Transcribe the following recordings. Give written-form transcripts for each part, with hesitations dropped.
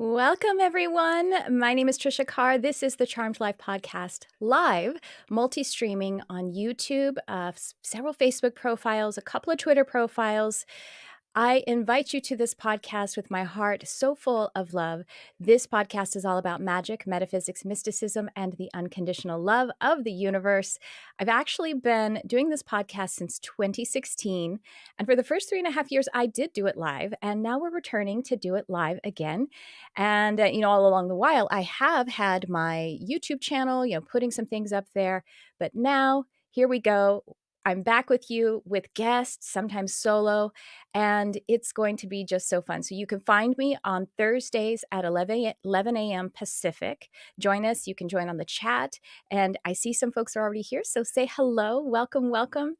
Welcome, everyone. My name is Tricia Carr. This is the Charmed Life podcast, live, multi streaming on YouTube, several Facebook profiles, a couple of Twitter profiles. I invite you to this podcast with my heart so full of love. This podcast is all about magic, metaphysics, mysticism, and the unconditional love of the universe. I've actually been doing this podcast since 2016. And for the first 3.5 years, I did do it live. And now we're returning to do it live again. And, all along the while, I have had my YouTube channel, putting some things up there. But now, here we go. I'm back with you with guests, sometimes solo, and it's going to be just so fun. So you can find me on Thursdays at 11 a.m. Pacific. Join us. You can join on the chat. And I see some folks are already here. So say hello. Welcome, welcome.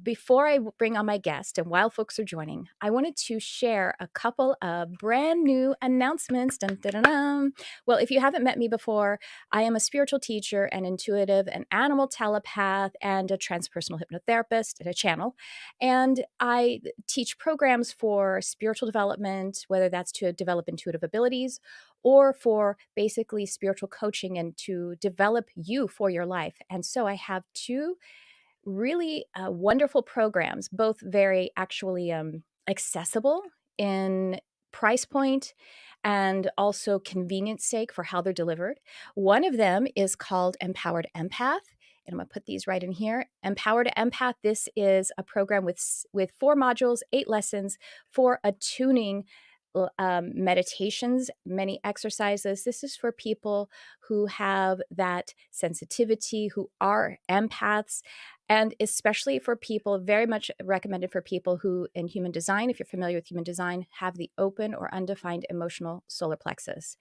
Before I bring on my guest and while folks are joining, I wanted to share a couple of brand new announcements. Dun, dun, dun, dun. Well, if you haven't met me before, I am a spiritual teacher, an intuitive, an animal telepath, and a transpersonal hypnotherapist at a channel. And I teach programs for spiritual development, whether that's to develop intuitive abilities or for basically spiritual coaching and to develop you for your life. And so I have two really wonderful programs, both very actually accessible in price point and also convenience sake for how they're delivered. One of them is called Empowered Empath. And I'm going to put these right in here. Empowered Empath. This is a program with 4 modules, 8 lessons for attuning meditations, many exercises. This is for people who have that sensitivity, who are empaths, and especially for people, very much recommended for people who in human design, if you're familiar with human design, have the open or undefined emotional solar plexus.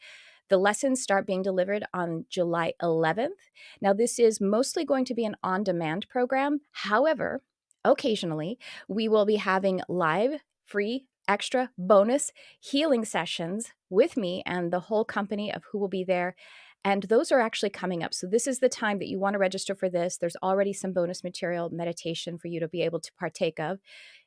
The lessons start being delivered on July 11th. Now, this is mostly going to be an on-demand program. However, occasionally, we will be having live, free, extra, bonus healing sessions with me and the whole company of who will be there. And those are actually coming up. So this is the time that you want to register for this. There's already some bonus material, meditation for you to be able to partake of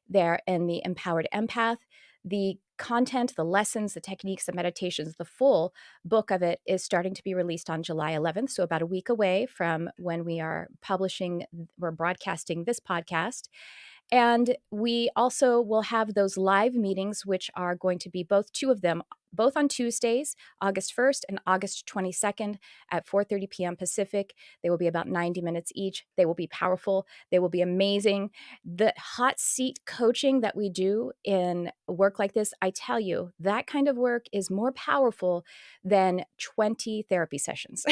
there in the Empowered Empath. The content, the lessons, the techniques, the meditations, the full book of it is starting to be released on July 11th. So about a week away from when we're broadcasting this podcast. And we also will have those live meetings, which are going to be two of them, both on Tuesdays, August 1st and August 22nd at 4:30 p.m. Pacific. They will be about 90 minutes each. They will be powerful. They will be amazing. The hot seat coaching that we do in work like this, I tell you, that kind of work is more powerful than 20 therapy sessions.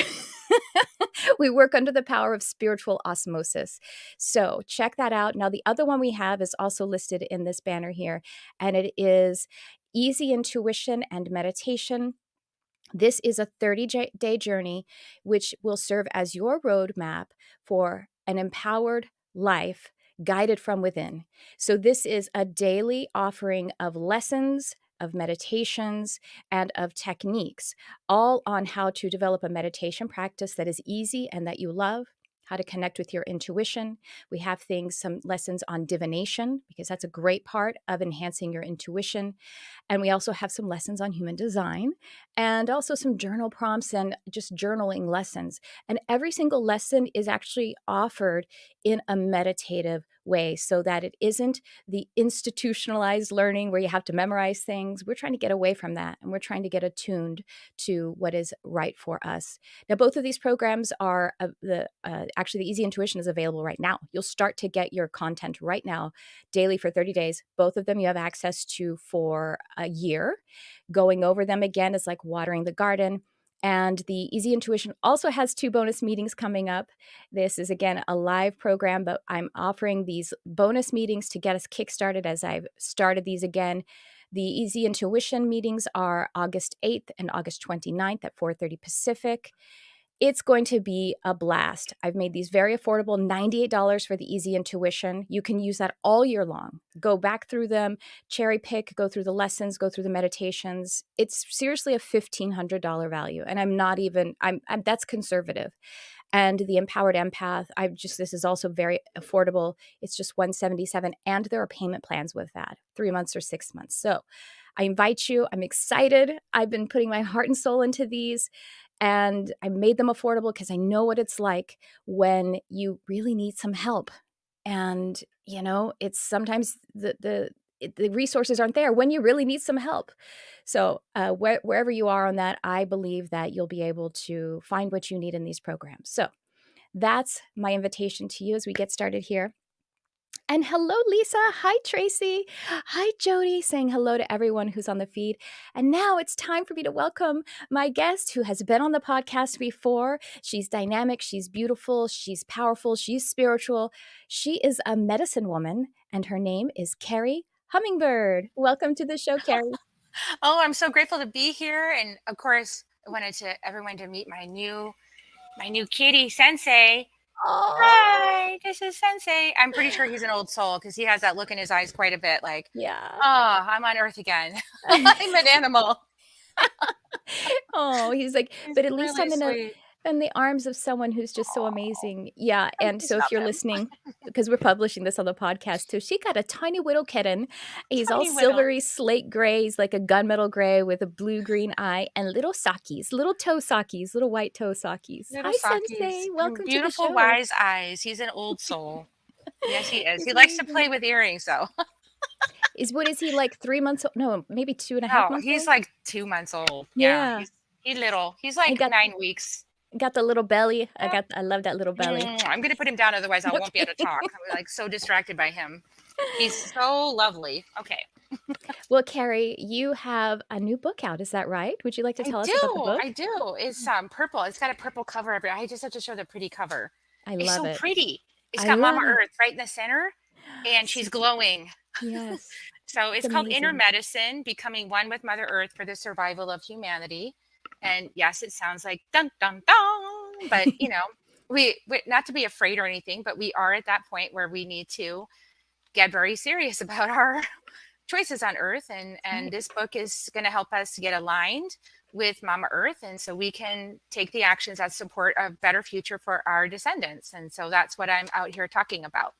We work under the power of spiritual osmosis. So check that out. Now, the other one we have is also listed in this banner here, and it is Easy Intuition and Meditation. This is a 30-day journey, which will serve as your roadmap for an empowered life guided from within. So this is a daily offering of lessons, of meditations, and of techniques, all on how to develop a meditation practice that is easy and that you love, how to connect with your intuition. We have some lessons on divination, because that's a great part of enhancing your intuition. And we also have some lessons on human design and also some journal prompts and just journaling lessons. And every single lesson is actually offered in a meditative way so that it isn't the institutionalized learning where you have to memorize things. We're trying to get away from that, and we're trying to get attuned to what is right for us. Now, both of these programs are actually the Easy Intuition is available right now. You'll start to get your content right now, daily for 30 days. Both of them you have access to for a year. Going over them again is like watering the garden. And the Easy Intuition also has 2 bonus meetings coming up. This is, again, a live program, but I'm offering these bonus meetings to get us kickstarted as I've started these again. The Easy Intuition meetings are August 8th and August 29th at 4:30 Pacific. It's going to be a blast. I've made these very affordable, $98 for the Easy Intuition. You can use that all year long. Go back through them, cherry pick, go through the lessons, go through the meditations. It's seriously a $1,500 value. And I'm that's conservative. And the Empowered Empath, this is also very affordable. It's just $177, and there are payment plans with that, 3 months or 6 months. So I invite you. I'm excited. I've been putting my heart and soul into these, and I made them affordable because I know what it's like when you really need some help. And, it's sometimes the resources aren't there when you really need some help. So, wherever you are on that, I believe that you'll be able to find what you need in these programs. So, that's my invitation to you as we get started here. And hello, Lisa. Hi, Tracy. Hi, Jody, saying hello to everyone who's on the feed. And now it's time for me to welcome my guest who has been on the podcast before. She's dynamic, she's beautiful, she's powerful, she's spiritual. She is a medicine woman, and her name is Kerri Hummingbird. Welcome to the show, Kerri. Oh, I'm so grateful to be here. And of course, I wanted everyone to meet my new kitty Sensei. Oh, Hi, this is Sensei. I'm pretty sure he's an old soul because he has that look in his eyes quite a bit like, yeah. oh, I'm on Earth again. I'm an animal. Oh, he's like, He's but at least really I'm sweet. in the arms of someone who's just so Oh, amazing. Yeah, I and just so if love you're him. listening, because we're publishing this on the podcast too, she got a tiny little kitten. He's all Tiny little, silvery slate gray. He's like a gunmetal gray with a blue-green eye and little sockies, little toe sockies, little white toe sockies. little Hi, Sakis Sensei. and Welcome to the beautiful, show. wise eyes. He's an old soul. Yes, he is. He's He likes to amazing. play with earrings, though. What is he like 3 months old? No, maybe 2.5 Oh, months he's old? like 2 months old. Yeah, Yeah. he's little. He's He like got 9 weeks. the little belly. I love that little belly. I'm gonna put him down, otherwise I won't be able to Okay. talk. I'm like so distracted by him. He's so lovely. Okay. Well, Kerri, you have a new book out. Is that right? Would you like to I tell us about the do. book? I do. It's purple. It's got a purple cover up here. I just have to show the pretty cover. I It's love so it. pretty. It's I got Mama love it. Earth right in the center and So she's glowing. yes, So it's it's called Inner amazing. Medicine, Becoming One with Mother Earth for the Survival of Humanity. And yes, it sounds like dun dun dun, but we not to be afraid or anything, but we are at that point where we need to get very serious about our choices on Earth, and Right. this book is going to help us get aligned with Mama Earth, and so we can take the actions that support a better future for our descendants. And so that's what I'm out here talking about.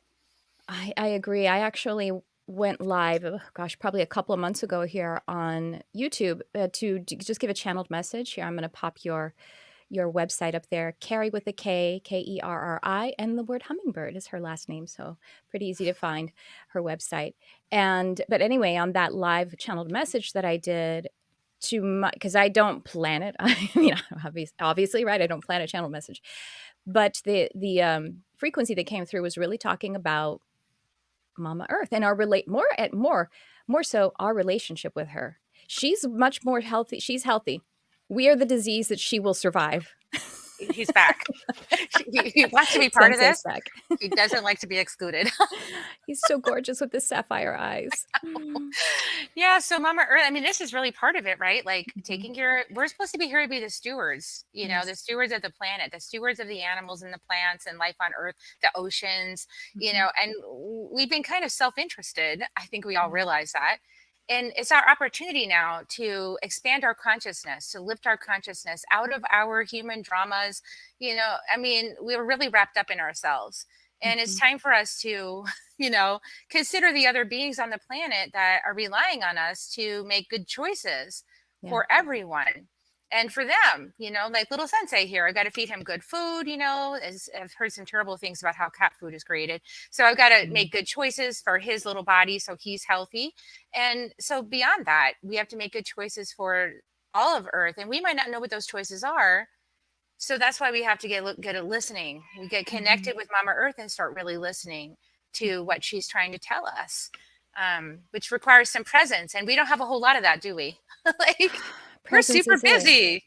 I agree. I actually went live, gosh, probably a couple of months ago here on YouTube to just give a channeled message. Here, I'm going to pop your website up there. Kerri with a K, Kerri, and the word hummingbird is her last name, so pretty easy to find her website. But anyway, on that live channeled message that I did because I don't plan it. I mean, obviously, right? I don't plan a channel message, but the frequency that came through was really talking about Mama Earth and our more so our relationship with her. She's much more healthy. She's healthy. We are the disease that she will survive. He's back. He wants to be part of Sensei's this. back. He doesn't like to be excluded. He's so gorgeous with the sapphire eyes. Mm. Yeah, so Mama Earth, I mean, this is really part of it, right? Like Mhm. taking care, we're supposed to be here to be the stewards, the Yes. stewards of the planet, the stewards of the animals and the plants and life on Earth, the oceans, Mhm. and we've been kind of self-interested. I think we all Yeah. realize that. And it's our opportunity now to expand our consciousness, to lift our consciousness out of our human dramas. I mean, we were really wrapped up in ourselves. And it's Mhm. time for us to, you know, consider the other beings on the planet that are relying on us to make good choices Yeah. for everyone and for them, like little Sensei here. I got to feed him good food, as I've heard some terrible things about how cat food is created. So I've got to Mm. make good choices for his little body so he's healthy. And so beyond that, we have to make good choices for all of Earth. And we might not know what those choices are. So that's why we have to get good at listening. We get Mhm. connected with Mama Earth and start really listening to what she's trying to tell us, which requires some presence. And we don't have a whole lot of that, do we? Like, we're Presence super is it. busy.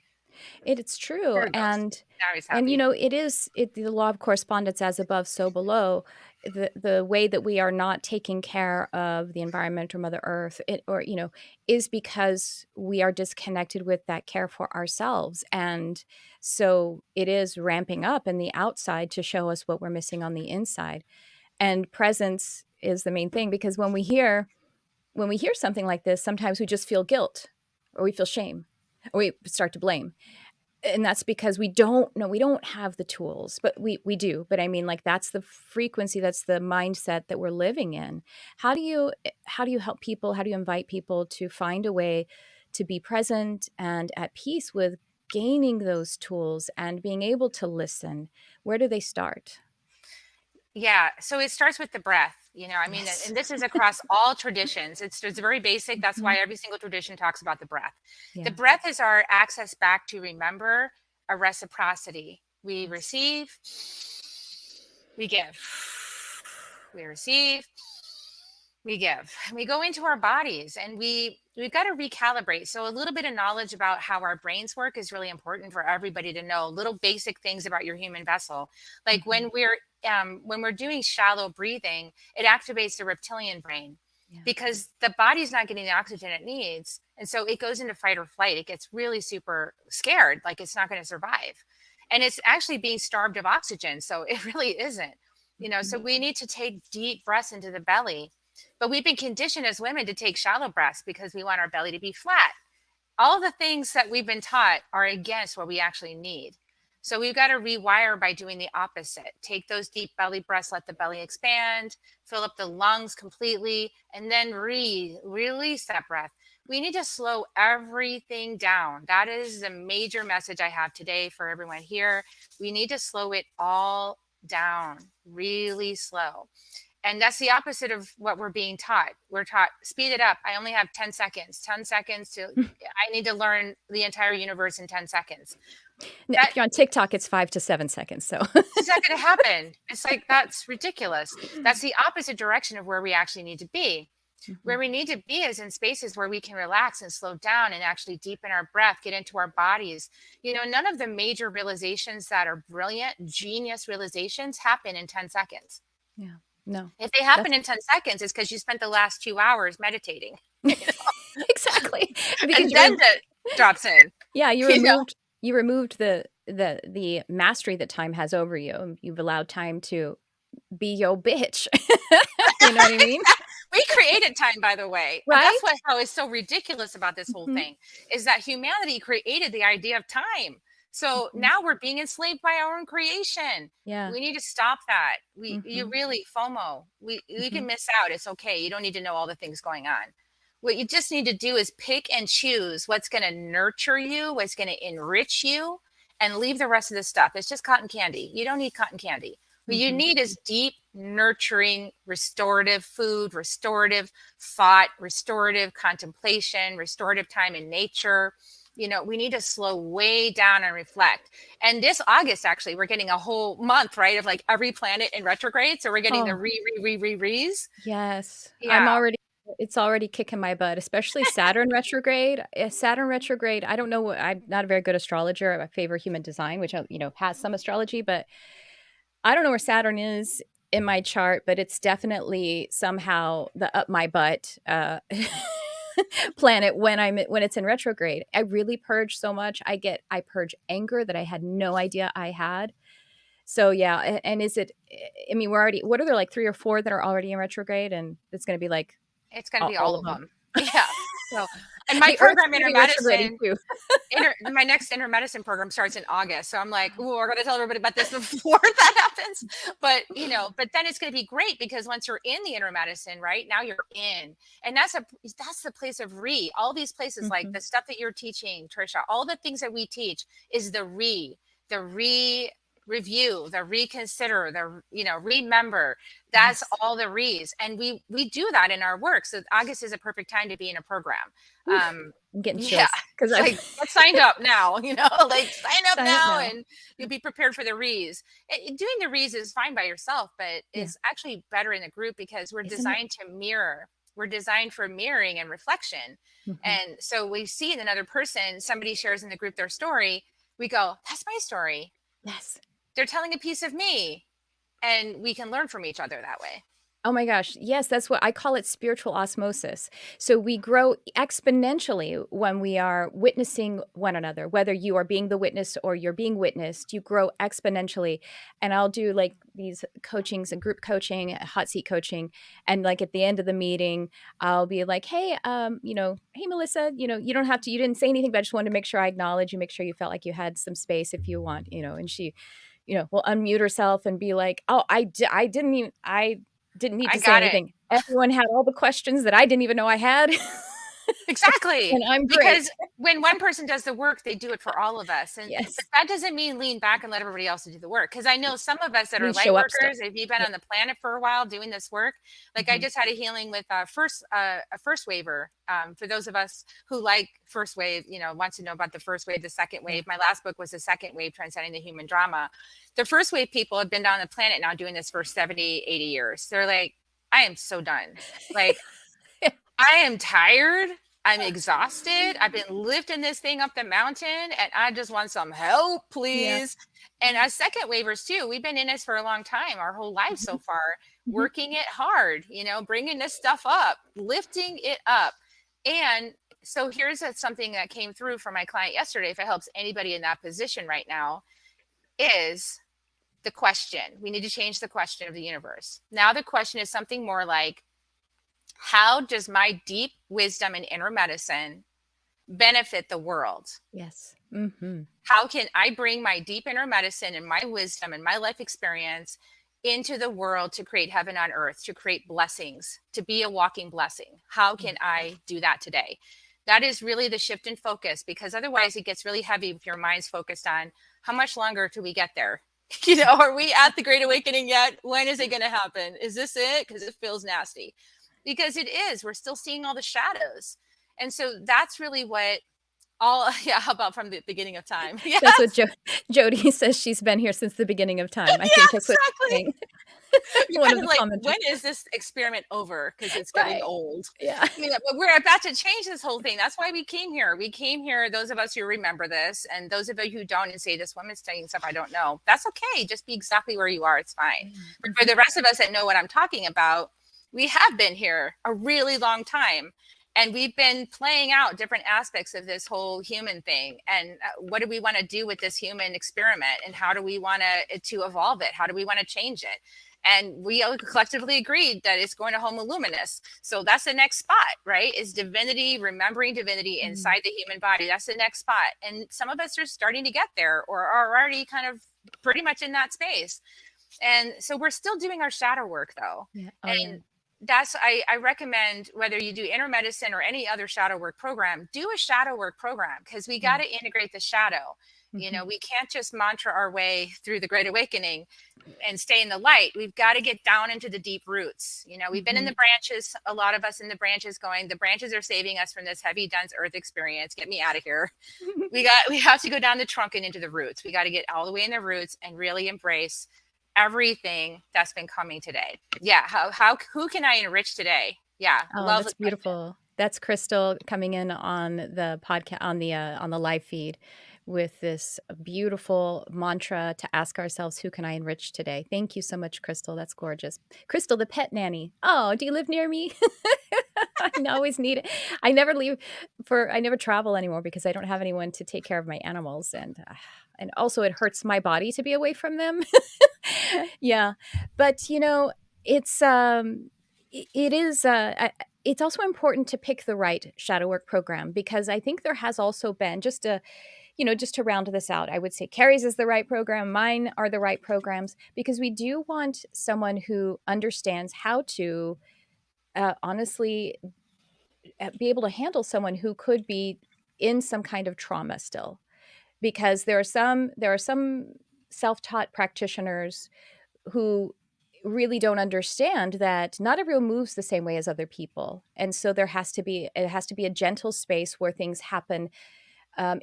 It's true, There it goes. and Now he's and happy. the law of correspondence, as above, so below. The way that we are not taking care of the environment or Mother Earth, is because we are disconnected with that care for ourselves, and so it is ramping up in the outside to show us what we're missing on the inside. And presence is the main thing, because when we hear something like this, sometimes we just feel guilt, or we feel shame, or we start to blame. And that's because we don't know, we don't have the tools, but we do. But I mean, like, that's the frequency, that's the mindset that we're living in. How do you help people? How do you invite people to find a way to be present and at peace with gaining those tools and being able to listen? Where do they start? Yeah, so it starts with the breath, I mean, Yes. and this is across all traditions. It's very basic. That's Mhm. why every single tradition talks about the breath. The Yeah. breath is our access back to remember a reciprocity. We Yes. receive, we give. We receive, we give. And we go into our bodies and we've got to recalibrate. So a little bit of knowledge about how our brains work is really important for everybody to know. Little basic things about your human vessel. Like Mhm. when we're doing shallow breathing, it activates the reptilian brain Yeah. because the body's not getting the oxygen it needs. And so it goes into fight or flight. It gets really super scared, like it's not going to survive. And it's actually being starved of oxygen. So it really isn't. Mhm. So we need to take deep breaths into the belly, but we've been conditioned as women to take shallow breaths because we want our belly to be flat. All the things that we've been taught are against what we actually need. So we've got to rewire by doing the opposite. Take those deep belly breaths, let the belly expand, fill up the lungs completely, and then release that breath. We need to slow everything down. That is the major message I have today for everyone here. We need to slow it all down, really slow. And that's the opposite of what we're being taught. We're taught speed it up. I only have 10 seconds, 10 seconds to, I need to learn the entire universe in 10 seconds. That If you're on TikTok, it's 5 to 7 seconds. So, it's not going to happen. It's like, that's ridiculous. That's the opposite direction of where we actually need to be. Where Mhm. we need to be is in spaces where we can relax and slow down and actually deepen our breath, get into our bodies. None of the major realizations that are brilliant, genius realizations happen in 10 seconds. Yeah. No. If they happen That's in 10 seconds, it's because you spent the last 2 hours meditating. exactly. Because And then that drops in, yeah, you know? you removed the mastery that time has over you. You've allowed time to be your bitch. You know what I mean? We created time, by the way. And that's Right? how is so ridiculous about this whole Mhm. thing is that humanity created the idea of time. So Mhm. now we're being enslaved by our own creation. Yeah. We need to stop that. You Mhm. really FOMO. We can Mhm. miss out. It's okay. You don't need to know all the things going on. What you just need to do is pick and choose what's going to nurture you, what's going to enrich you, and leave the rest of the stuff. It's just cotton candy. You don't need cotton candy. What you Mhm. need is deep, nurturing, restorative food, restorative thought, restorative contemplation, restorative time in nature. We need to slow way down and reflect. And this August, actually, we're getting a whole month, right, of like every planet in retrograde. So we're getting the Oh, re's. yes. Yeah, It's already kicking my butt, especially Saturn retrograde. Saturn retrograde, I don't know what, I'm not a very good astrologer. I favor human design, which, has some astrology, but I don't know where Saturn is in my chart, but it's definitely somehow the up my butt planet when it's in retrograde. I really purge so much. I purge anger that I had no idea I had. So yeah, and is it? I mean, we're already. What are there, like 3 or 4 that are already in retrograde, and it's going to be like it's going to be all all of of them. them. Yeah. So, and my The Earth's program, going to Inner be retrograding Medicine, too. my next inner medicine program starts in August. So I'm like, ooh, we're going to tell everybody about this before that happens. But then it's going to be great because once you're in the inner medicine, right now you're in, and that's the place of all these places, like Mhm. the stuff that you're teaching, Tricia, all the things that we teach is the review, the reconsider, remember. That's Yes. all the re's, and we do that in our work. So August is a perfect time to be in a program. Oof, um I'm getting yeah, chills because it's I've like, get signed up now, like sign up sign up now now. and you'll be prepared for the re's. Doing the re's is fine by yourself, but Yeah, it's actually better in a group because isn't it? we're designed for mirroring and reflection. Mhm. And so we see in another person, somebody shares in the group their story, we go, that's my story. Yes. They're telling a piece of me, and we can learn from each other that way. Oh my gosh. Yes, that's what I call it, spiritual osmosis. So we grow exponentially when we are witnessing one another, whether you are being the witness or you're being witnessed, you grow exponentially. And I'll do like these coachings and group coaching, hot seat coaching. And like at the end of the meeting, I'll be like, hey, hey, Melissa, you don't have to, you didn't say anything, but I just wanted to make sure I acknowledge you, make sure you felt like you had some space if you want, and she, will unmute herself and be like, oh, I didn't need I to say got it. anything. Everyone had all the questions that I didn't even know I had. Exactly. And I'm great. Because when one person does the work, they do it for all of us. But Yes. that doesn't mean lean back and let everybody else do the work. Because I know some of us that are We light show up still. workers, if you've been Yeah. on the planet for a while doing this work, like I Mhm. just had a healing with a first waver. For those of us who like first wave, wants to know about the first wave, the second Yeah. wave. My last book was the second wave, Transcending the Human Drama. The first wave people have been on the planet now doing this for 70, 80 years. They're like, I am so done. Like, I am tired. I'm exhausted. I've been lifting this thing up the mountain and I just want some help, Yeah. please. And as second waivers too, we've been in this for a long time, our whole lives so Mhm. far, Mhm. working it hard, bringing this stuff up, lifting it up. And so here's something that came through from my client yesterday, if it helps anybody in that position right now, is the question. We need to change the question of the universe. Now the question is something more like, how does my deep wisdom and inner medicine benefit the world? Yes. Mhm. How can I bring my deep inner medicine and my wisdom and my life experience into the world to create heaven on earth, to create blessings, to be a walking blessing? How Yeah. can I do that today? That is really the shift in focus, because otherwise it gets really heavy if your mind's focused on how much longer till we get there. Are we at the Great Awakening yet? When is it going to happen? Is this it? Because it feels nasty. Because it is. We're still seeing all the shadows. And so that's really what all, yeah, how about from the beginning of time? That's what Yes. Jody says, she's been here since the beginning of time. I Yeah, think that's what she's exactly. saying. You're One kind of of the like, commenters. when is this experiment over? Because it's getting Right. old. Yeah. But we're about to change this whole thing. That's why we came here. We came here, those of us who remember this, and those of you who don't and say, this woman's saying stuff I don't know. That's okay. Just be exactly where you are. It's fine. But for Mhm. the rest of us that know what I'm talking about, we have been here a really long time. And we've been playing out different aspects of this whole human thing. And what do we want to do with this human experiment? And how do we want to evolve it? How do we want to change it? And we all collectively agreed that it's going to Homo Luminous. So that's the next spot, right? Is divinity, remembering divinity Mm. inside the human body. That's the next spot. And some of us are starting to get there or are already kind of pretty much in that space. And so we're still doing our shadow work though. Yeah. Oh, yeah. And I recommend, whether you do inner medicine or any other shadow work program, do a shadow work program, because we got Yeah. to integrate the shadow. Mhm. We can't just mantra our way through the Great Awakening and stay in the light. We've got to get down into the deep roots. We've been in Mhm. the branches, a lot of us in the branches going, the branches are saving us from this heavy, dense earth experience. Get me out of here. We have to go down the trunk and into the roots. We got to get all the way in the roots and really embrace everything that's been coming today. Yeah. Who can I enrich today? Yeah. Oh, Love that's the question. beautiful. That's Crystal coming in on the podcast, on the live feed, with this beautiful mantra to ask ourselves, who can I enrich today? Thank you so much, Crystal. That's gorgeous. Crystal, the pet nanny. Oh, do you live near me? I always need it. I never travel anymore because I don't have anyone to take care of my animals, and also it hurts my body to be away from them. Yeah. But it's it is it's also important to pick the right shadow work program, because I think there has also been, just to round this out, I would say Kerri's is the right program, mine are the right programs, because we do want someone who understands how to honestly be able to handle someone who could be in some kind of trauma still, because there are some self-taught practitioners who really don't understand that not everyone moves the same way as other people, and so it has to be a gentle space where things happen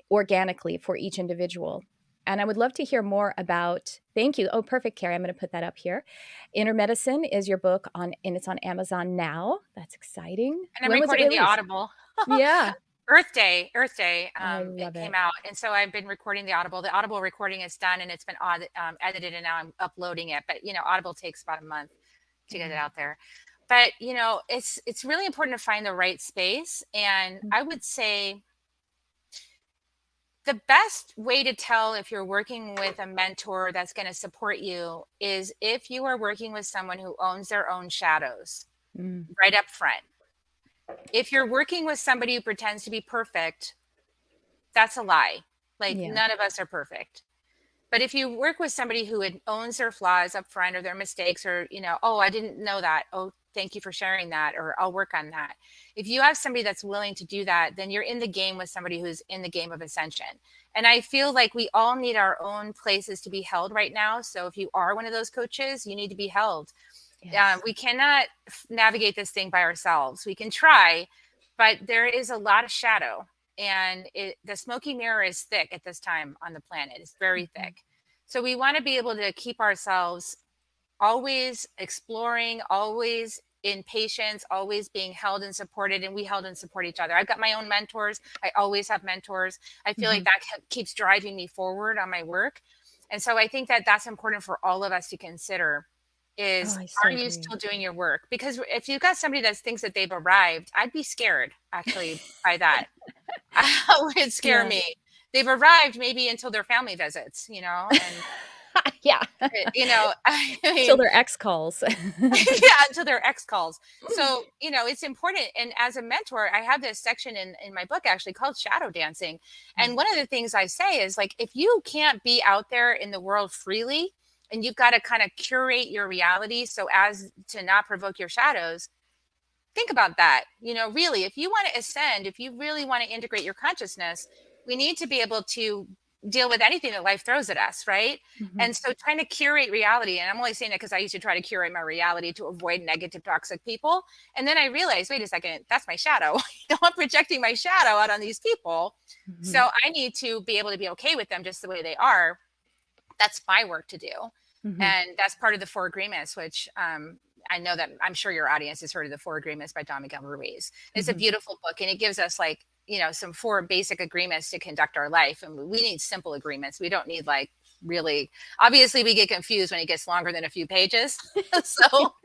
organically for each individual. And I would love to hear more about. Thank you. Oh, perfect, Carrie. I'm going to put that up here. Inner Medicine is your book and it's on Amazon now. That's exciting. And I'm When was it recording the released? Audible. Yeah, Earth Day, I it love came it. out. And so I've been recording the Audible. The Audible recording is done and it's been edited, and now I'm uploading it. But, Audible takes about a month. to get it Yeah. out there. But, you know, it's really important to find the right space. And Mm. I would say the best way to tell if you're working with a mentor that's going to support you is if you are working with someone who owns their own shadows Mm. right up front. If you're working with somebody who pretends to be perfect, that's a lie. Like, Yeah. none of us are perfect. But if you work with somebody who owns their flaws up front or their mistakes, or, you know, oh, I didn't know that. Oh, thank you for sharing that. Or I'll work on that. If you have somebody that's willing to do that, then you're in the game with somebody who's in the game of ascension. And I feel like we all need our own places to be held right now. So if you are one of those coaches, you need to be held. Yes. We cannot navigate this thing by ourselves. We can try, but there is a lot of shadow, and the smoky mirror is thick at this time on the planet. It's very Mhm. thick. So we want to be able to keep ourselves always exploring, always in patience, always being held and supported. And we held and support each other. I've got my own mentors. I always have mentors. I feel like Mhm. that keeps driving me forward on my work. And so I think that that's important for all of us to consider Oh, is, I so are you agree. still doing your work? Because if you've got somebody that thinks that they've arrived, I'd be scared actually by that. It would scare Yeah. me. They've arrived maybe until their family visits, you know, and Yeah. you know, I Till mean, their ex calls. yeah, until their ex calls. So, you know, it's important. And as a mentor, I have this section in my book actually called shadow dancing. And Mm. one of the things I say is like, if you can't be out there in the world freely, and you've got to kind of curate your reality so as to not provoke your shadows, think about that. You know, really, if you want to ascend, if you really want to integrate your consciousness, we need to be able to deal with anything that life throws at us, right? Mhm. And so trying to curate reality, and I'm only saying that because I used to try to curate my reality to avoid negative, toxic people. And then I realized, wait a second, that's my shadow. You know, I'm projecting my shadow out on these people. Mhm. So I need to be able to be okay with them just the way they are. That's my work to do. Mhm. And that's part of the four agreements, which I know that I'm sure your audience has heard of the four agreements by Don Miguel Ruiz. It's a Mhm. beautiful book, and it gives us like, you know, some four basic agreements to conduct our life. And we need simple agreements. We don't need like really, obviously we get confused when it gets longer than a few pages. So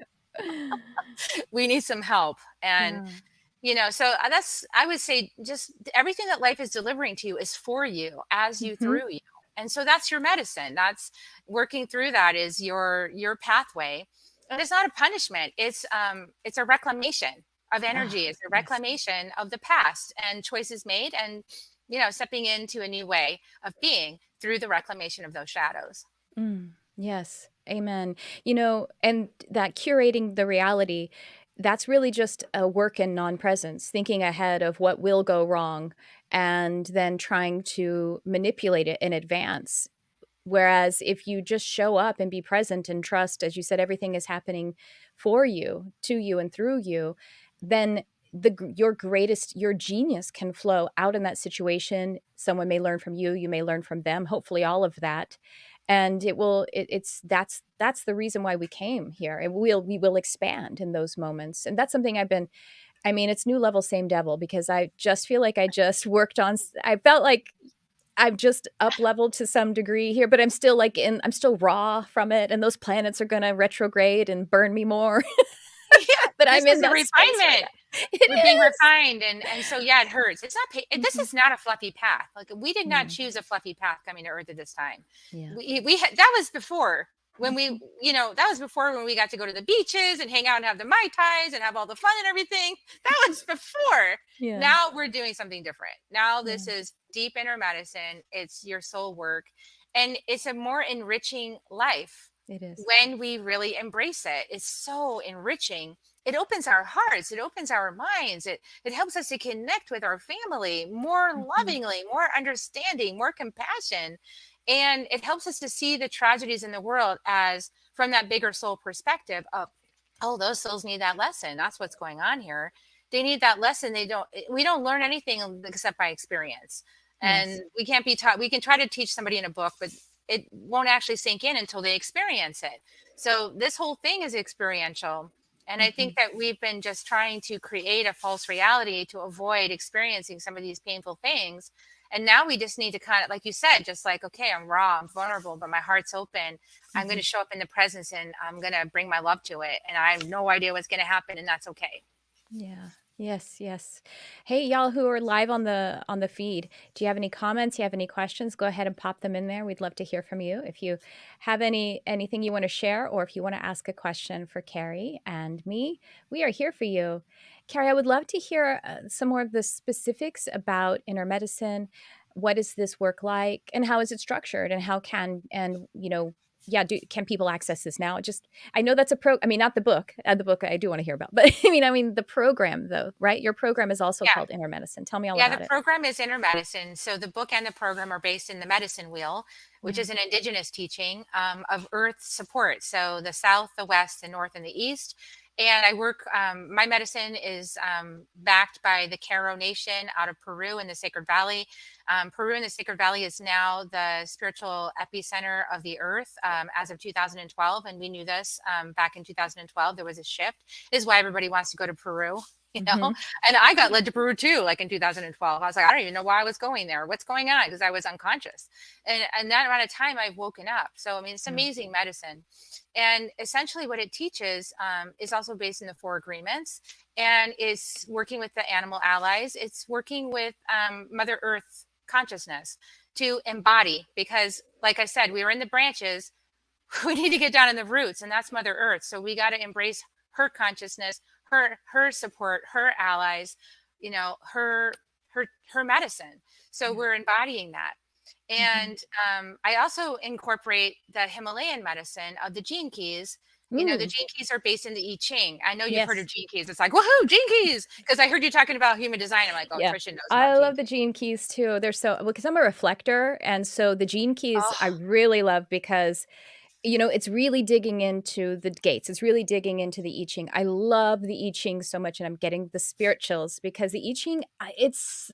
we need some help. And Yeah. you know, so that's, I would say, just everything that life is delivering to you is for you, as you, Mhm. through you. And so that's your medicine. That's working through that is your pathway. And it's not a punishment. It's a reclamation of energy. Ah, It's a yes. reclamation of the past and choices made, and you know, stepping into a new way of being through the reclamation of those shadows. Mm, yes. Amen. You know, and that curating the reality, that's really just a work in non-presence, thinking ahead of what will go wrong and then trying to manipulate it in advance. Whereas if you just show up and be present and trust, as you said, everything is happening for you, to you, and through you, then your greatest, your genius can flow out in that situation. Someone may learn from you, you may learn from them, hopefully all of that. And it's that's the reason why we came here. And we will expand in those moments. And that's something I mean, it's new level, same devil, because I just feel like I just worked on, I felt like I've just up leveled to some degree here, but I'm still I'm still raw from it. And those planets are going to retrograde and burn me more. Yeah, But this I'm in is a that space right refinement. now. It We're being is. refined, and so yeah, it hurts. It's not this Mhm. is not a fluffy path. Like, we did not No. choose a fluffy path coming to earth at this time. Yeah. We had, that was before, when we, Mhm. you know, that was before when we got to go to the beaches and hang out and have the mai tais and have all the fun and everything. That was before. Yeah. Now we're doing something different. Now Yeah. this is deep inner medicine. It's your soul work, and it's a more enriching life It is. when we really embrace it. It's so enriching. It opens our hearts, it opens our minds, it helps us to connect with our family more Mhm. lovingly, more understanding, more compassion. And it helps us to see the tragedies in the world as from that bigger soul perspective of, oh, those souls need that lesson. That's what's going on here. They need that lesson. They don't, we don't learn anything except by experience. Yes. And we can't be taught, we can try to teach somebody in a book, but it won't actually sink in until they experience it. So this whole thing is experiential. And I think Mhm. that we've been just trying to create a false reality to avoid experiencing some of these painful things. And now we just need to kind of, like you said, just like, okay, I'm raw, I'm vulnerable, but my heart's open. I'm going Mhm. to show up in the presence and I'm going to bring my love to it. And I have no idea what's going to happen, and that's okay. Yeah. Yes, yes. Hey, y'all who are live on the feed, do you have any comments? You have any questions? Go ahead and pop them in there. We'd love to hear from you. If you have anything you want to share, or if you want to ask a question for Kerri and me, we are here for you. Kerri, I would love to hear some more of the specifics about inner medicine. What is this work like, and how is it structured, and how can and yeah, can people access this now? Just I know that's I mean, not the book. The book I do want to hear about, but I mean the program though, right? Your program is also Yeah. called Inner Medicine. Tell me all Yeah, the about it. program is Inner Medicine. So the book and the program are based in the medicine wheel, which Yeah. is an indigenous teaching of earth support. So the south, the west, the north, and the east. And I work, my medicine is backed by the Caro Nation out of Peru in the Sacred Valley. Peru and the Sacred Valley is now the spiritual epicenter of the earth as of 2012. And we knew this back in 2012. There was a shift. This is why everybody wants to go to Peru. You know, Mhm. and I got led to Peru too, like in 2012. I was like, I don't even know why I was going there. What's going on? Because I was unconscious. And that amount of time I've woken up. So, I mean, it's Yeah. amazing medicine. And essentially what it teaches is also based in the four agreements, and is working with the animal allies. It's working with Mother Earth consciousness to embody, because like I said, we were in the branches. We need to get down in the roots, and that's Mother Earth. So we got to embrace her consciousness, her support, her allies, her medicine. So Yeah. we're embodying that. Mhm. And I also incorporate the Himalayan medicine of the gene keys. The Ooh, gene keys are based in the I Ching. I know you've heard of yes. gene keys. It's like, woohoo, gene keys. Because I heard you talking about human design. I'm like, oh, Yeah. Tricia knows about I gene love the keys. gene keys too. They're so well, because I'm a reflector, and so the gene keys I Oh, really love because it's really digging into the gates. It's really digging into the I Ching. I love the I Ching so much, and I'm getting the spirit chills because the I Ching, it's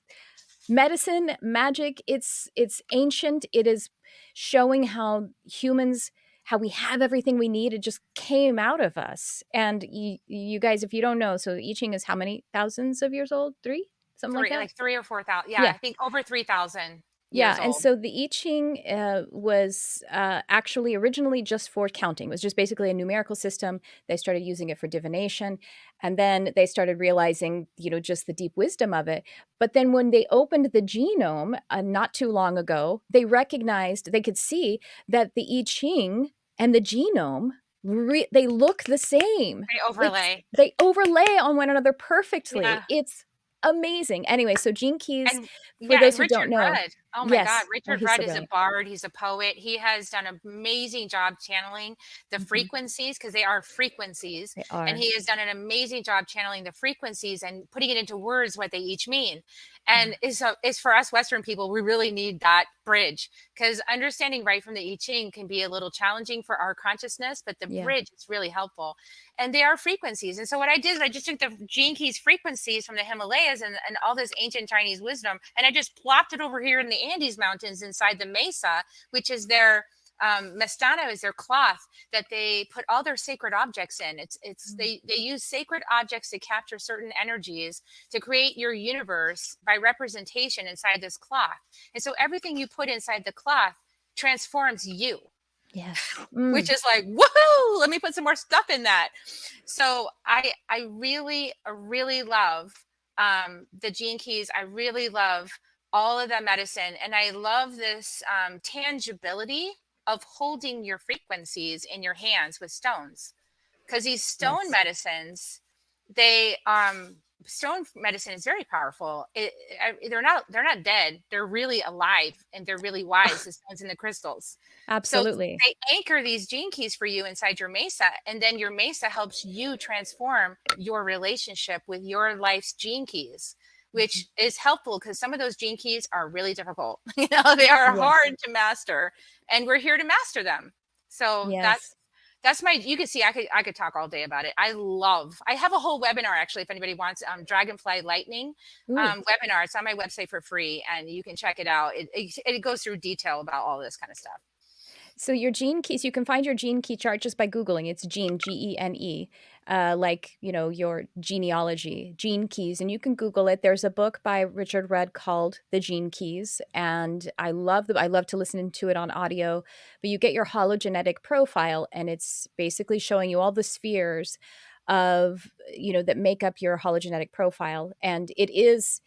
medicine, magic. It's ancient. It is showing how humans, how we have everything we need. It just came out of us. And you guys, if you don't know, so I Ching is how many thousands of years old? Three, something like three, that. like 3 or 4 thousand. Yeah, Yeah. I think over 3,000 Yeah, years and old. so the I Ching was actually originally just for counting. It was just basically a numerical system. They started using it for divination, and then they started realizing, just the deep wisdom of it. But then when they opened the genome not too long ago, they recognized, they could see that the I Ching and the genome, they look the same. They It's overlay. they overlay on one another perfectly. Yeah. It's amazing. Anyway, so gene keys, And for yeah, those and who don't Richard know, Rudd. Oh my God, yes. Oh, Richard he's Rudd so is a brilliant. bard. He's a poet. He has done an amazing job channeling the Mhm. frequencies, because they are frequencies. They And are. he has done an amazing job channeling the frequencies and putting it into words what they each mean. Yeah. And is for us Western people, we really need that bridge, because understanding right from the I Ching can be a little challenging for our consciousness, but the Yeah. bridge is really helpful. And they are frequencies. And so what I did is I just took the gene keys frequencies from the Himalayas and all this ancient Chinese wisdom, and I just plopped it over here in the Andes Mountains inside the mesa, which is their mestana, is their cloth that they put all their sacred objects in. It's Mm. they use sacred objects to capture certain energies to create your universe by representation inside this cloth. And so everything you put inside the cloth transforms you, Yes. which Mm. is like, woohoo, let me put some more stuff in that. So I really love the gene keys. I really love all of that medicine, and I love this tangibility of holding your frequencies in your hands with stones, because these stone Yes. medicines, they stone medicine is very powerful. They're not dead. They're really alive, and they're really wise, the stones and the crystals. So Absolutely. they anchor these gene keys for you inside your mesa, and then your mesa helps you transform your relationship with your life's gene keys, Mhm. which is helpful because some of those gene keys are really difficult. They are Yes. hard to master, and we're here to master them. So Yes. that's my, you can see I could talk all day about it. I have a whole webinar, actually, if anybody wants, dragonfly lightning Ooh. webinar. It's on my website for free, and you can check it out. It goes through detail about all this kind of stuff. So your gene keys, you can find your gene key chart just by Googling. It's gene, Gene. like, your genealogy, gene keys. And you can Google it. There's a book by Richard Rudd called The Gene Keys. And I love to listen to it on audio. But you get your hologenetic profile, and it's basically showing you all the spheres of, that make up your hologenetic profile. And it is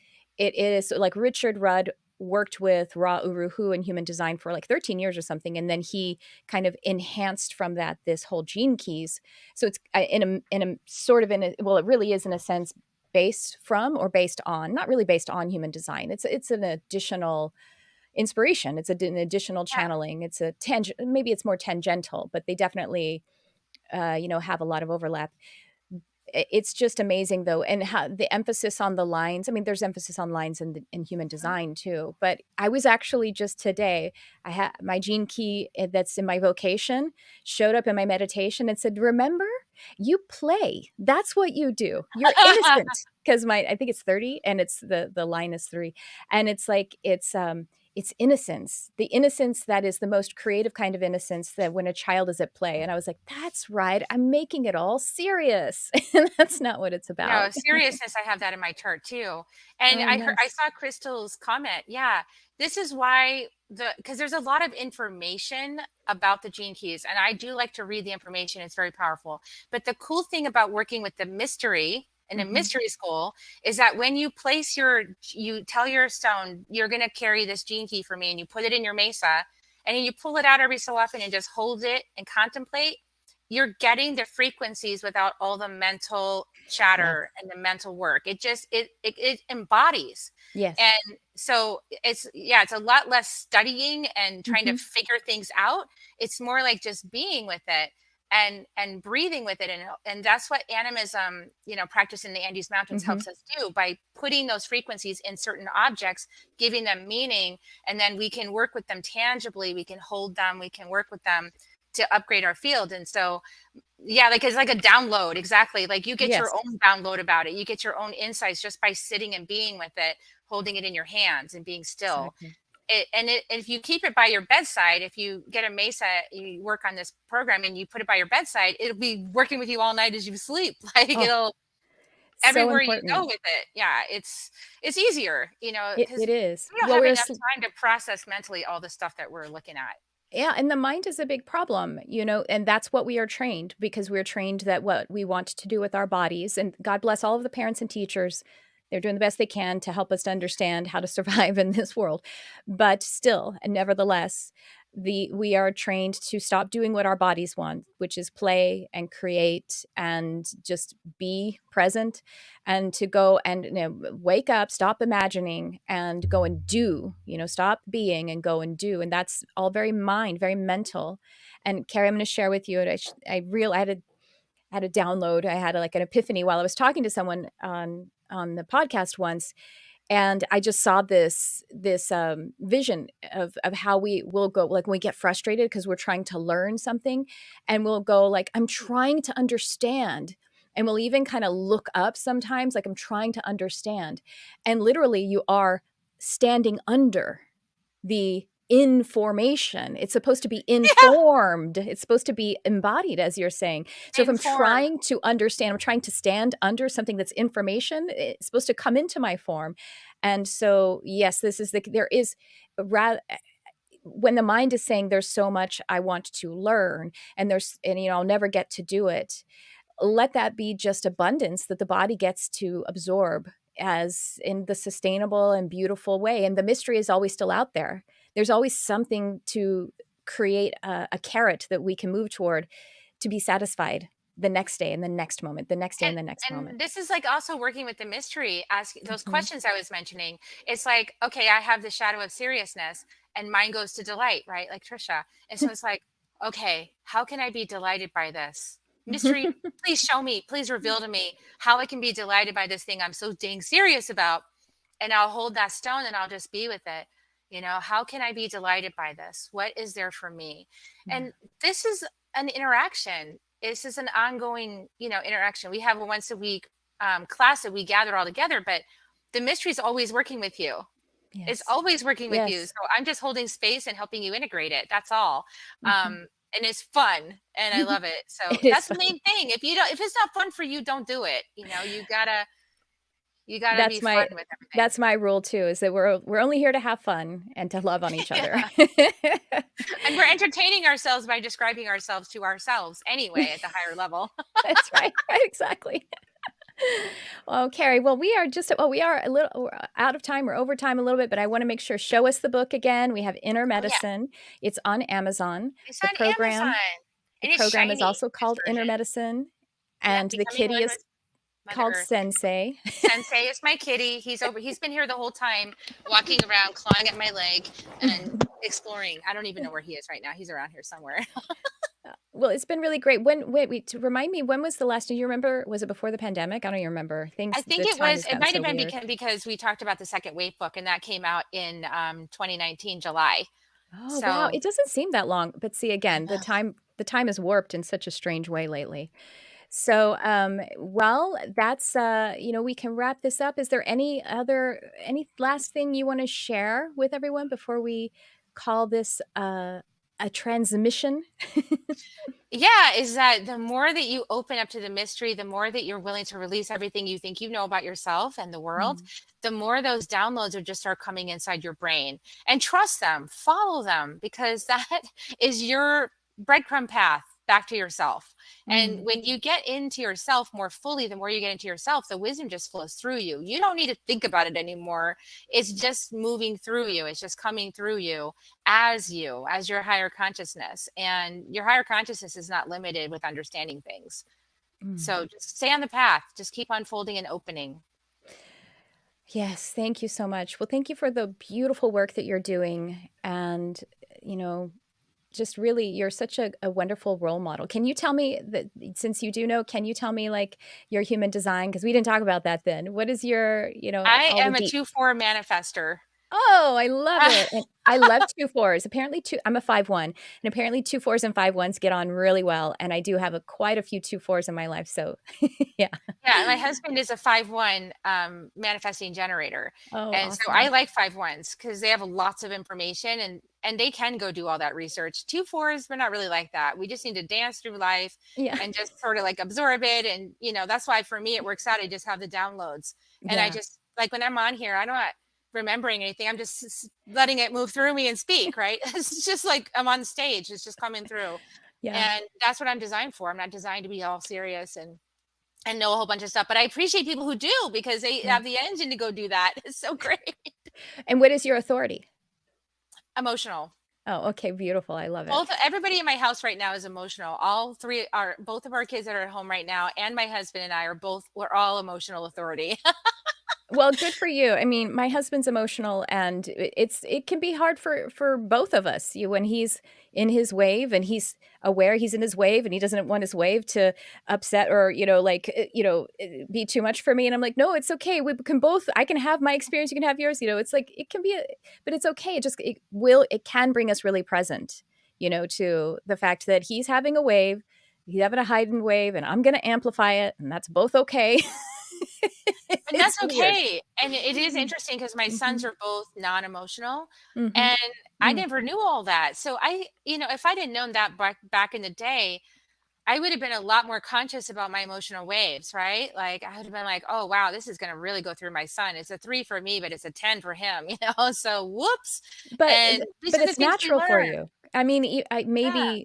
like Richard Rudd worked with Ra Uru Hu in human design for like 13 years or something, and then he kind of enhanced from that this whole gene keys. So it's in a sort of well, it really is in a sense based from or based on, not really based on human design. It's an additional inspiration. It's an additional Yeah. channeling. It's a maybe it's more tangential, but they definitely have a lot of overlap. It's just amazing though, and how the emphasis on the lines. I mean, there's emphasis on lines in human design too, but I was actually just today, I had my gene key that's in my vocation showed up in my meditation and said, remember, you play, that's what you do, you're innocent. Because my, I think it's 30, and it's the line is 3, and it's like it's innocence, the innocence that is the most creative kind of innocence, that when a child is at play. And I was like, that's right, I'm making it all serious. And that's not what it's No, about. seriousness, I have that in my chart too. And Oh, I nice. saw Crystal's comment. Yeah, this is why because there's a lot of information about the gene keys, and I do like to read the information. It's very powerful. But the cool thing about working with the mystery in a Hmm. mystery school is that when you tell your stone, you're going to carry this gene key for me, and you put it in your mesa, and then you pull it out every so often and just hold it and contemplate, you're getting the frequencies without all the mental Yes. chatter and the mental work. It just it embodies. Yes. And so it's a lot less studying and trying to Hmm. figure things out. It's more like just being with it and breathing with it. And that's what animism, practice in the Andes Mountains Hmm. helps us do, by putting those frequencies in certain objects, giving them meaning, and then we can work with them tangibly, we can hold them, we can work with them to upgrade our field. And so, yeah, like it's like a download. Exactly. Like you get your Yes. own download about it. You get your own insights just by sitting and being with it, holding it in your hands and being still. Exactly. If you keep it by your bedside, if you get a mesa, you work on this program and you put it by your bedside, it'll be working with you all night as you sleep. Like Oh, it'll so everywhere you go important. with it. Yeah, it's easier, It because is. we don't Well, have enough time to process mentally all the stuff that we're looking at. yeah, and the mind is a big problem, and that's what we are trained, because we're trained that what we want to do with our bodies. And God bless all of the parents and teachers. They're doing the best they can to help us to understand how to survive in this world. But still, and nevertheless, we are trained to stop doing what our bodies want, which is play and create and just be present, and to go and wake up, stop imagining, and go and do, stop being and go and do. And that's all very mind, very mental. And Kerri, I'm going to share with you, I had a download, I had like an epiphany while I was talking to someone on the podcast once, and I just saw this vision of how we will go, like when we get frustrated because we're trying to learn something, and we'll go like, I'm trying to understand, and we'll even kind of look up sometimes, like I'm trying to understand, and literally you are standing under the information. It's supposed to be Yeah, informed. It's supposed to be embodied, as you're saying. So if I'm informed. trying to understand, I'm trying to stand under something that's information, it's supposed to come into my form. And so, yes, there is rather, when the mind is saying there's so much I want to learn, and I'll never get to do it, let that be just abundance that the body gets to absorb as in the sustainable and beautiful way. And the mystery is always still out there. There's always something to create a carrot that we can move toward, to be satisfied the next day and the next moment, the next day and and the next moment. and this is like also working with the mystery, ask those Hmm. questions I was mentioning. It's like, okay, I have the shadow of seriousness and mine goes to delight, right? Like Trisha. And so it's like, okay, how can I be delighted by this mystery? Please show me, please reveal to me how I can be delighted by this thing I'm so dang serious about. And I'll hold that stone and I'll just be with it. How can I be delighted by this? What is there for me? Yeah. And this is an interaction. This is an ongoing, interaction. We have a once a week class that we gather all together, but the mystery is always working with you. It's Yes. always working with you. So Yes. I'm just holding space and helping you integrate it. That's all. Hmm. and it's fun, and I love it. So It is that's the fun. main thing. If it's not fun for you, don't do it. You gotta be That's fun my with everything. that's my rule too, is that we're only here to have fun and to love on each other. Yeah. And we're entertaining ourselves by describing ourselves to ourselves anyway at the higher level. That's right, right, exactly. Oh, Kerri, well, we are a little we're out of time, we're over time a little bit, but I wanna make sure show us the book again. We have Inner Oh yeah, Medicine. It's on Amazon. it's The on program Amazon the and it's program is shiny, also this called Inner version. Medicine, Yep, and the becoming kitty one is with Mother called Earth. Sensei. Sensei is my kitty. He's been here the whole time, walking around, clawing at my leg, and exploring. I don't even know where he is right now. He's around here somewhere. Well, it's been really great. Wait, to remind me, when was the last do you remember? Was it before the pandemic? I don't even remember. I The think time has it gotten might so have been weird. because we talked about the second wave book, and that came out in 2019 July. Oh, wow, So it doesn't seem that long, but see, I again, know. the time is warped in such a strange way lately. So, well, that's, we can wrap this up. Is there any last thing you wanna share with everyone before we call this, a transmission? Yeah, is that the more that you open up to the mystery, the more that you're willing to release everything you think you know about yourself and the world, Mm, the more those downloads will just start coming inside your brain. And trust them, follow them, because that is your breadcrumb path back to yourself. And mm, when you get into yourself more fully, the more you get into yourself, the wisdom just flows through you. You don't need to think about it anymore. It's just moving through you, it's just coming through you, as your higher consciousness. And your higher consciousness is not limited with understanding things. mm. So just stay on the path, just keep unfolding and opening. Yes, thank you so much. Well, thank you for the beautiful work that you're doing, and, you know, just really you're such a wonderful role model. Can you tell me that since you do know, can you tell me, like, your human design? Because we didn't talk about that then. What is your I all the am a deep 2-4 manifester. Oh, I love it, and I love 2 4s. Apparently 2 I'm a 5-1, and apparently 2 4s and 5-1s get on really well, and I do have quite a few 2 4s in my life, so yeah. Yeah, my husband is a 5-1 manifesting generator. Oh, And so I awesome. like 5-1s because they have lots of information, and they can go do all that research. 2-4s, we're not really like that. We just need to dance through life Yeah, and just sort of like absorb it. And that's why for me it works out. I just have the downloads. And I yeah, just like when I'm on here, I'm not remembering anything. I'm just letting it move through me and speak, right? It's just like I'm on stage, it's just coming through. yeah, And that's what I'm designed for. I'm not designed to be all serious and know a whole bunch of stuff. But I appreciate people who do because they yeah. have the engine to go do that. It's so great. And what is your authority? Emotional. Oh, okay, beautiful, I love it. Everybody in my house right now is emotional. Both of our kids that are at home right now, and my husband and I we're all emotional authority. Well, good for you. I mean, my husband's emotional, and it can be hard for both of us. When he's in his wave and he's aware he's in his wave and he doesn't want his wave to upset or be too much for me. And I'm like, no, it's okay. We can both. I can have my experience. You can have yours. It's like it can be, but it's okay. It can bring us really present. To the fact that he's having a wave, he's having a heightened wave, and I'm going to amplify it, and that's both okay. And It's that's weird. okay. And it is interesting because my sons Mhm, are both non-emotional, mhm, and I mm. never knew all that. So if I didn't known that back in the day, I would have been a lot more conscious about my emotional waves, right? Like I would have been like, "Oh wow, this is going to really go through my son. It's a 3 for me, but it's a 10 for him," So whoops. And these But are the it's things we natural for learn. you. I mean, Yeah,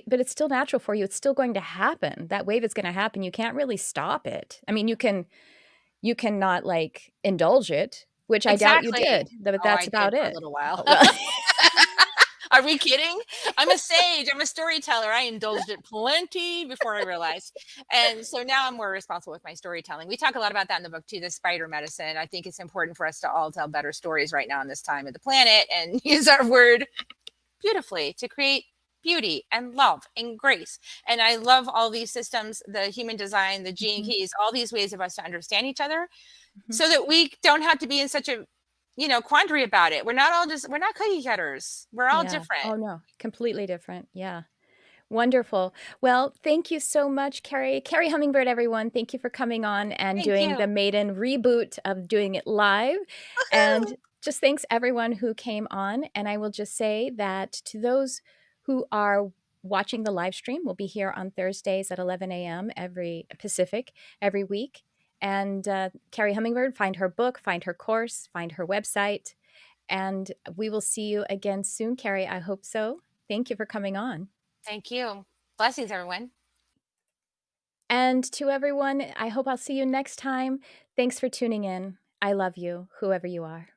but it's still natural for you. It's still going to happen. That wave is gonna happen. You can't really stop it. I mean, you cannot, like, indulge it, which I doubt you exactly. did, but Oh, that's I did about for a it. little while. Oh, well. Are we kidding? I'm a sage. I'm a storyteller. I indulged it plenty before I realized. And so now I'm more responsible with my storytelling. We talk a lot about that in the book too, the spider medicine. I think it's important for us to all tell better stories right now in this time of the planet and use our word beautifully to create beauty and love and grace. And I love all these systems, the human design, the gene Mhm, keys, all these ways of us to understand each other mhm. so that we don't have to be in such a quandary about it. We're not cookie cutters. We're all Yeah. different. Oh, no. Completely different. Yeah. Wonderful. Well, thank you so much, Kerri. Kerri Hummingbird, everyone. Thank you for coming on and Thank doing you. the maiden reboot of doing it live. And Woohoo! just thanks everyone who came on. And I will just say that to those who are watching the live stream. We'll be here on Thursdays at 11 a.m. every Pacific every week. And Kerri Hummingbird, find her book, find her course, find her website. And we will see you again soon, Kerri. I hope so. Thank you for coming on. Thank you. Blessings, everyone. And to everyone, I hope I'll see you next time. Thanks for tuning in. I love you, whoever you are.